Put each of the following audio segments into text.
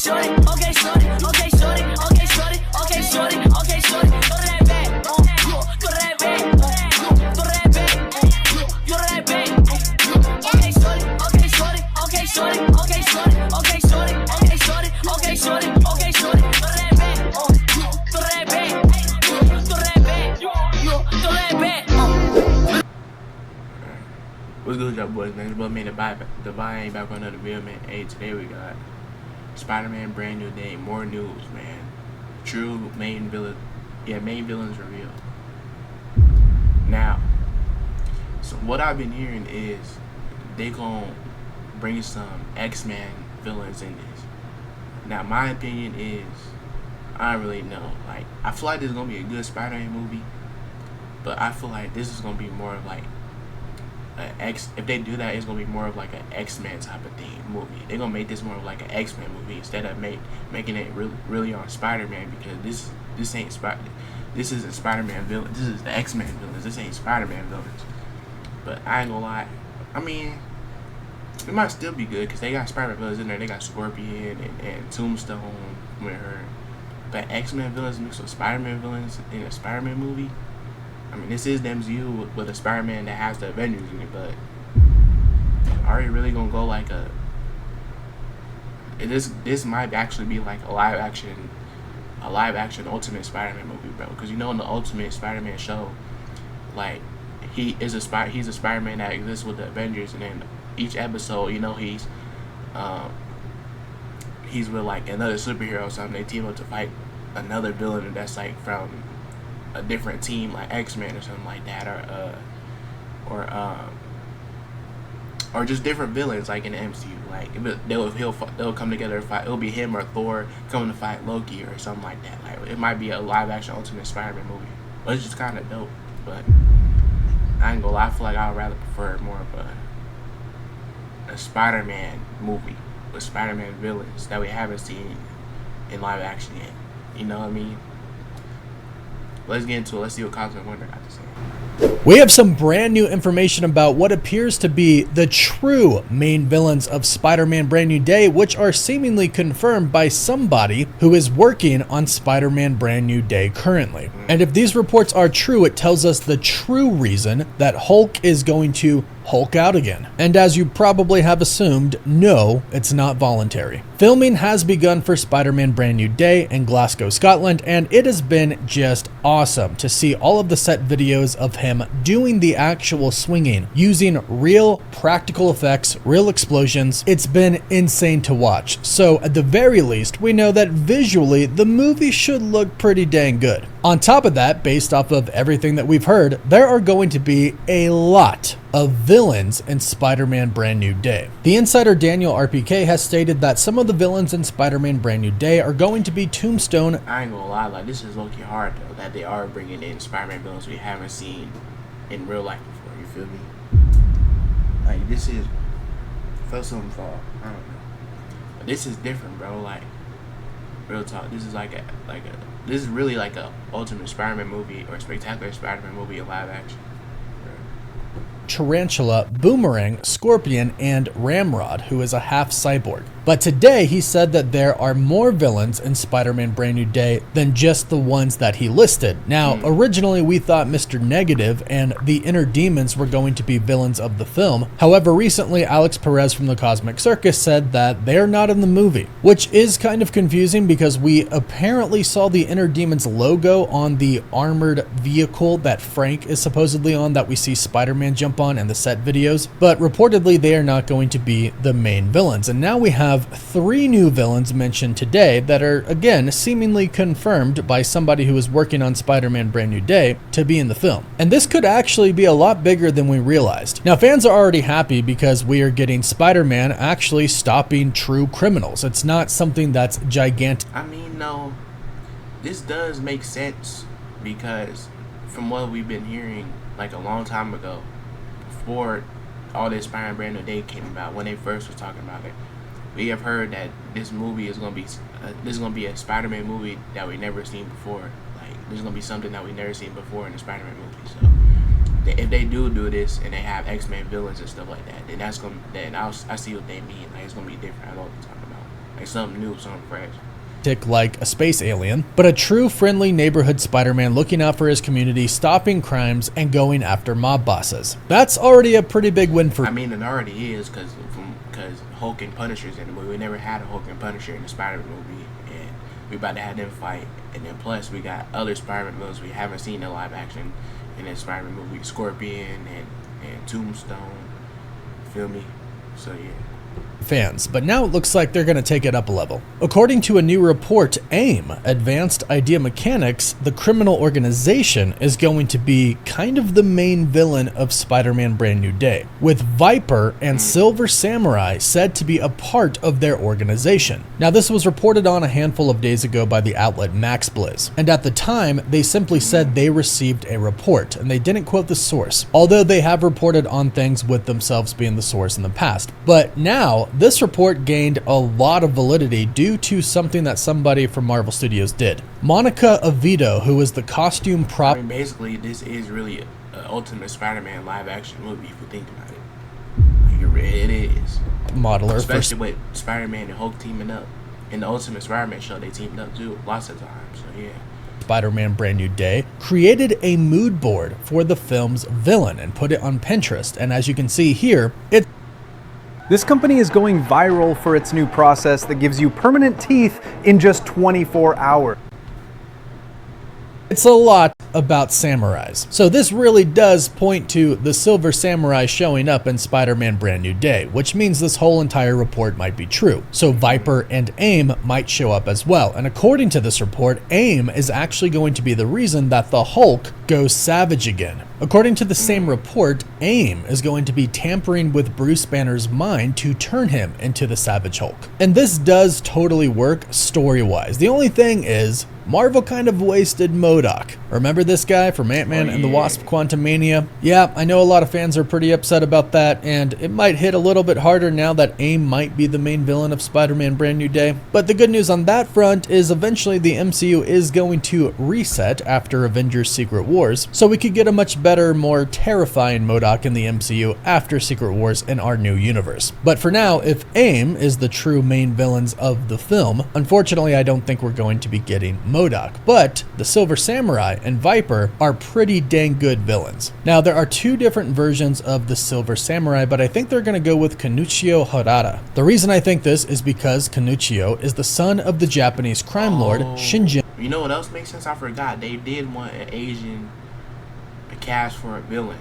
shorty, okay, shorty, okay, shorty, okay, shorty, okay, shorty, okay, shorty, go to that bag, go to that bag, go to that bag, go to that bag, okay, shorty, okay, shorty, okay, shorty, okay, shorty, okay, shorty, okay, shorty, okay, shorty, okay, shorty, go to that bag, go to that bag, go to that bag, go to that bag. What's good, y'all boys, man? It's about me, the ain't back on another video, man. Hey, today we got Spider-Man Brand New Day, more news, man. True main villains revealed. Now, so what I've been hearing is they gonna bring some X-Men villains in this. Now, my opinion is, I don't really know. Like, I feel like this is gonna be a good Spider-Man movie, but I feel like this is gonna be more of like if they do that, it's gonna be more of like an X-Men type of thing movie. They're gonna make this more of like an X-Men movie instead of making it really on Spider-Man, because this isn't Spider-Man villain. This is the X-Men villains. This ain't Spider-Man villains. But I ain't gonna lie. I mean, it might still be good because they got Spider-Man villains in there. They got Scorpion and Tombstone with her. But X-Men villains mixed with Spider-Man villains in a Spider-Man movie. I mean, this is the MCU with a Spider-Man that has the Avengers in it, but are you really gonna go like this might actually be like a live action Ultimate Spider-Man movie, bro? Because you know, in the Ultimate Spider-Man show, like he's a Spider-Man that exists with the Avengers, and then each episode, you know, he's with like another superhero or something. They team up to fight another villain that's like from a different team, like X-Men or something like that, or just different villains like in the MCU. Like they'll come together to fight. It'll be him or Thor coming to fight Loki or something like that. Like it might be a live action Ultimate Spider-Man movie, but it's just kind of dope. But I ain't gonna lie, I feel like I'd rather prefer more of a Spider-Man movie with Spider-Man villains that we haven't seen in live action yet. You know what I mean? Let's get into it. Let's see what Cosmic Wonder got to say. We have some brand new information about what appears to be the true main villains of Spider-Man Brand New Day, which are seemingly confirmed by somebody who is working on Spider-Man Brand New Day currently. And if these reports are true, it tells us the true reason that Hulk is going to Hulk out again. And as you probably have assumed, no, it's not voluntary. Filming has begun for Spider-Man Brand New Day in Glasgow, Scotland, and it has been just awesome to see all of the set videos of him doing the actual swinging, using real practical effects, real explosions. It's been insane to watch. So at the very least, we know that visually the movie should look pretty dang good. On top of that, based off of everything that we've heard, there are going to be a lot of villains in Spider-Man Brand New Day. The insider Daniel RPK has stated that some of the villains in Spider-Man Brand New Day are going to be Tombstone. I ain't gonna lie, like this is low-key hard though, that they are bringing in Spider-Man villains we haven't seen in real life before, you feel me? Like this is, felt something fall, I don't know. But this is different, bro, like, real talk, this is this is really like a Ultimate Spider-Man movie or Spectacular Spider-Man movie in live action. Tarantula, Boomerang, Scorpion, and Ramrod, who is a half cyborg. But today he said that there are more villains in Spider-Man Brand New Day than just the ones that he listed. Now, originally we thought Mr. Negative and the Inner Demons were going to be villains of the film. However, recently Alex Perez from the Cosmic Circus said that they're not in the movie, which is kind of confusing because we apparently saw the Inner Demons logo on the armored vehicle that Frank is supposedly on, that we see Spider-Man jump on in the set videos, but reportedly they are not going to be the main villains. And now we have 3 new villains mentioned today that are, again, seemingly confirmed by somebody who is working on Spider-Man Brand New Day to be in the film. And this could actually be a lot bigger than we realized. Now, fans are already happy because we are getting Spider-Man actually stopping true criminals. It's not something that's gigantic. I mean, no, this does make sense because from what we've been hearing like a long time ago, before all this Spider-Man Brand New Day came about, when they first was talking about it, we have heard that this movie is gonna be a Spider-Man movie that we never seen before. Like, there's gonna be something that we never seen before in the Spider-Man movie. So if they do this and they have X-Men villains and stuff like that, then I see what they mean. Like, it's gonna be different. I know what they're talking about. like something new, something fresh. Like a space alien, but a true friendly neighborhood Spider-Man looking out for his community, stopping crimes, and going after mob bosses. That's already a pretty big win for... I mean, it already is, because Hulk and Punisher's in the movie. We never had a Hulk and Punisher in the Spider-Man movie, and we about to have them fight. And then plus, we got other Spider-Man villains we haven't seen in live action in the Spider-Man movie. Scorpion and Tombstone. Feel me? So, yeah. Fans, but now it looks like they're going to take it up a level. According to a new report, AIM, Advanced Idea Mechanics, the criminal organization, is going to be kind of the main villain of Spider-Man Brand New Day, with Viper and Silver Samurai said to be a part of their organization. Now, this was reported on a handful of days ago by the outlet MaxBlizz, and at the time, they simply said they received a report, and they didn't quote the source, although they have reported on things with themselves being the source in the past. But now, this report gained a lot of validity due to something that somebody from Marvel Studios did. Monica Avito, who is the costume prop... I mean, basically, this is really an Ultimate Spider-Man live-action movie, if you think about it. Like, it is. Modeler. Especially with Spider-Man and Hulk teaming up. In the Ultimate Spider-Man show, they teamed up, too, lots of times, so yeah. Spider-Man Brand New Day, created a mood board for the film's villain and put it on Pinterest. And as you can see here, This company is going viral for its new process that gives you permanent teeth in just 24 hours. It's a lot about samurais. So this really does point to the Silver Samurai showing up in Spider-Man Brand New Day, which means this whole entire report might be true. So Viper and AIM might show up as well. And according to this report, AIM is actually going to be the reason that the Hulk goes savage again. According to the same report, AIM is going to be tampering with Bruce Banner's mind to turn him into the Savage Hulk. And this does totally work story-wise. The only thing is, Marvel kind of wasted MODOK. Remember this guy from Ant-Man and the Wasp: Quantumania? Yeah, I know a lot of fans are pretty upset about that, and it might hit a little bit harder now that AIM might be the main villain of Spider-Man Brand New Day. But the good news on that front is eventually the MCU is going to reset after Avengers: Secret Wars, so we could get a much better, more terrifying MODOK in the MCU after Secret Wars in our new universe. But for now, if AIM is the true main villains of the film, unfortunately I don't think we're going to be getting MODOK, but the Silver Samurai and Viper are pretty dang good villains. Now, there are two different versions of the Silver Samurai, but I think they're going to go with Kanuchio Harada. The reason I think this is because Kanuchio is the son of the Japanese crime lord Shinjin. You know what else makes sense? I forgot. They did want an Asian cast for a villain.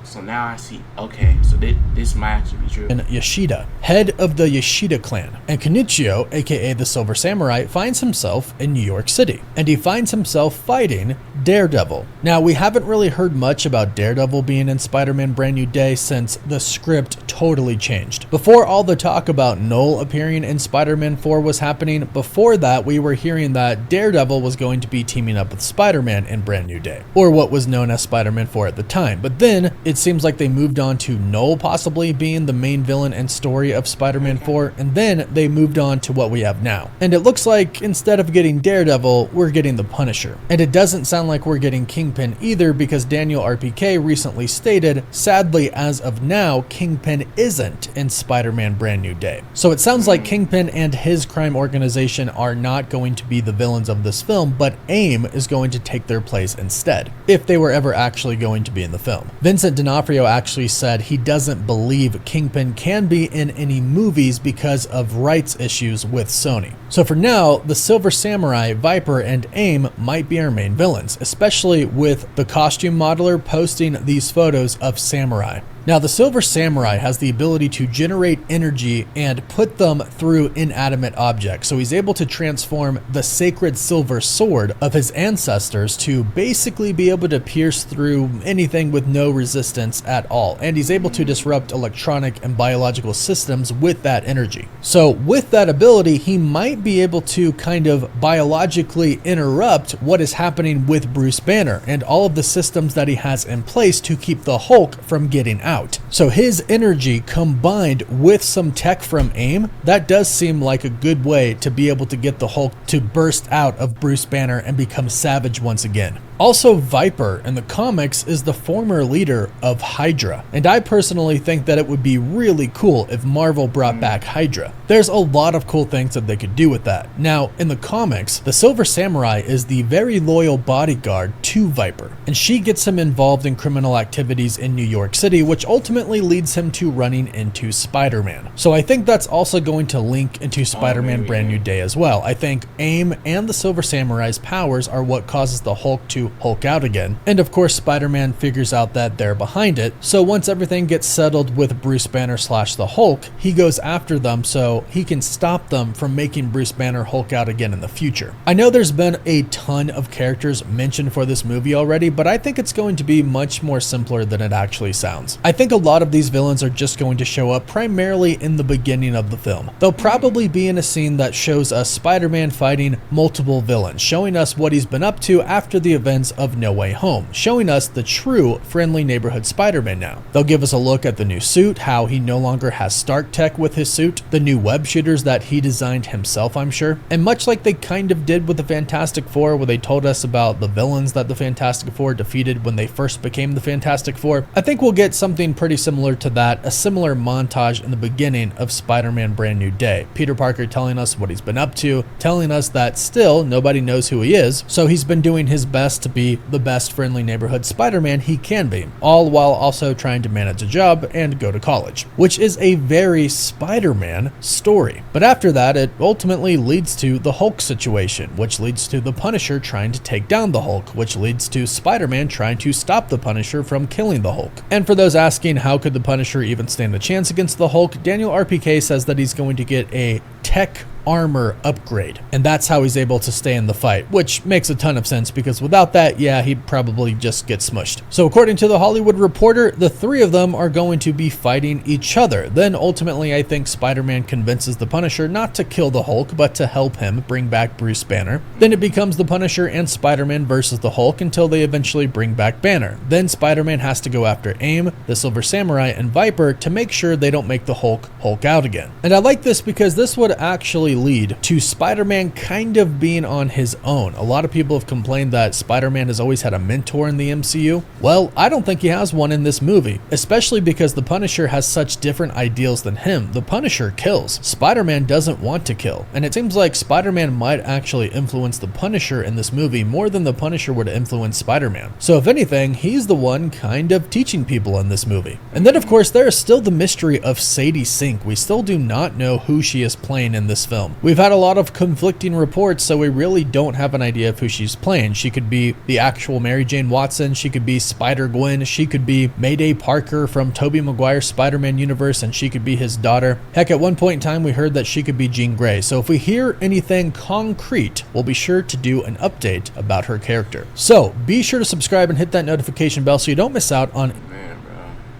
So now I see, okay, so this might actually be true. And Yoshida, head of the Yoshida clan. And Kanuchio, aka the Silver Samurai, finds himself in New York City. And he finds himself fighting Daredevil. Now, we haven't really heard much about Daredevil being in Spider-Man Brand New Day since the script totally changed. Before all the talk about Null appearing in Spider-Man 4 was happening, before that we were hearing that Daredevil was going to be teaming up with Spider-Man in Brand New Day, or what was known as Spider-Man 4 at the time. But then, it seems like they moved on to Null possibly being the main villain and story of Spider-Man 4, and then they moved on to what we have now. And it looks like instead of getting Daredevil, we're getting the Punisher. And it doesn't sound like we're getting Kingpin either, because Daniel RPK recently stated, sadly as of now, Kingpin isn't in Spider-Man Brand New Day. So it sounds like Kingpin and his crime organization are not going to be the villains of this film, but AIM is going to take their place instead, if they were ever actually going to be in the film. Vincent D'Onofrio actually said he doesn't believe Kingpin can be in any movies because of rights issues with Sony. So for now, the Silver Samurai, Viper, and AIM might be our main villains, especially with the costume modeler posting these photos of samurai. Now, the Silver Samurai has the ability to generate energy and put them through inanimate objects. So he's able to transform the sacred silver sword of his ancestors to basically be able to pierce through anything with no resistance at all. And he's able to disrupt electronic and biological systems with that energy. So with that ability, he might be able to kind of biologically interrupt what is happening with Bruce Banner and all of the systems that he has in place to keep the Hulk from getting out. So his energy combined with some tech from AIM, that does seem like a good way to be able to get the Hulk to burst out of Bruce Banner and become savage once again. Also, Viper in the comics is the former leader of Hydra, and I personally think that it would be really cool if Marvel brought back Hydra. There's a lot of cool things that they could do with that. Now, in the comics, the Silver Samurai is the very loyal bodyguard to Viper, and she gets him involved in criminal activities in New York City, which ultimately leads him to running into Spider-Man. So I think that's also going to link into Spider-Man Brand New Day as well. I think AIM and the Silver Samurai's powers are what causes the Hulk to Hulk out again. And of course, Spider-Man figures out that they're behind it. So once everything gets settled with Bruce Banner / the Hulk, he goes after them so he can stop them from making Bruce Banner Hulk out again in the future. I know there's been a ton of characters mentioned for this movie already, but I think it's going to be much more simpler than it actually sounds. I think a lot of these villains are just going to show up primarily in the beginning of the film. They'll probably be in a scene that shows us Spider-Man fighting multiple villains, showing us what he's been up to after the events of No Way Home, showing us the true friendly neighborhood Spider-Man now. They'll give us a look at the new suit, how he no longer has Stark tech with his suit, the new web shooters that he designed himself, I'm sure. And much like they kind of did with the Fantastic Four, where they told us about the villains that the Fantastic Four defeated when they first became the Fantastic Four, I think we'll get something pretty similar to that, a similar montage in the beginning of Spider-Man Brand New Day. Peter Parker telling us what he's been up to, telling us that still nobody knows who he is, so he's been doing his best to be the best friendly neighborhood Spider-Man he can be, all while also trying to manage a job and go to college, which is a very Spider-Man story. But after that, it ultimately leads to the Hulk situation, which leads to the Punisher trying to take down the Hulk, which leads to Spider-Man trying to stop the Punisher from killing the Hulk. And for those asking how could the Punisher even stand a chance against the Hulk, Daniel RPK says that he's going to get a tech armor upgrade, and that's how he's able to stay in the fight, which makes a ton of sense because without that, yeah, he'd probably just get smushed. So according to the Hollywood Reporter, the three of them are going to be fighting each other. Then ultimately, I think Spider-Man convinces the Punisher not to kill the Hulk, but to help him bring back Bruce Banner. Then it becomes the Punisher and Spider-Man versus the Hulk until they eventually bring back Banner. Then Spider-Man has to go after AIM, the Silver Samurai, and Viper to make sure they don't make the Hulk Hulk out again. And I like this because this would actually lead to Spider-Man kind of being on his own. A lot of people have complained that Spider-Man has always had a mentor in the MCU. Well, I don't think he has one in this movie, especially because the Punisher has such different ideals than him. The Punisher kills. Spider-Man doesn't want to kill, and it seems like Spider-Man might actually influence the Punisher in this movie more than the Punisher would influence Spider-Man. So if anything, he's the one kind of teaching people in this movie. And then of course there is still the mystery of Sadie Sink. We still do not know who she is playing in this film. We've had a lot of conflicting reports, so we really don't have an idea of who she's playing. She could be the actual Mary Jane Watson, she could be Spider-Gwen, she could be Mayday Parker from Tobey Maguire's Spider-Man universe, and she could be his daughter. Heck, at one point in time we heard that she could be Jean Grey, so if we hear anything concrete, we'll be sure to do an update about her character. So be sure to subscribe and hit that notification bell so you don't miss out on... Man, bro,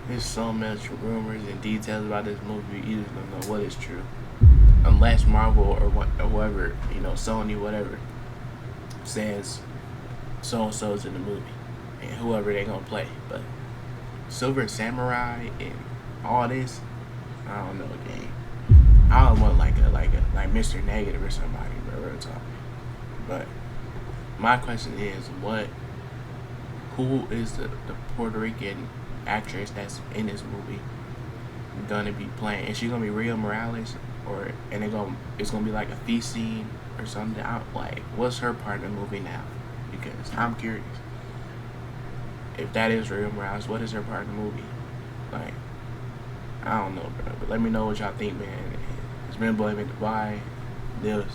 there's so much rumors and details about this movie, you just don't know what is true. Unless Marvel or whoever, you know, Sony, whatever, says so-and-so's in the movie and whoever they gonna play. But Silver Samurai and all this, I don't know, gang. I don't want like Mr. Negative or somebody, bro, real talk. But my question is, who is the Puerto Rican actress that's in this movie gonna be playing? Is she gonna be Rio Morales? It's gonna be like a feast scene or something. What's her part in the movie now? Because I'm curious. If that is Rio Morales, what is her part in the movie? Like, I don't know, bro. But let me know what y'all think, man. It's been BND. Deals.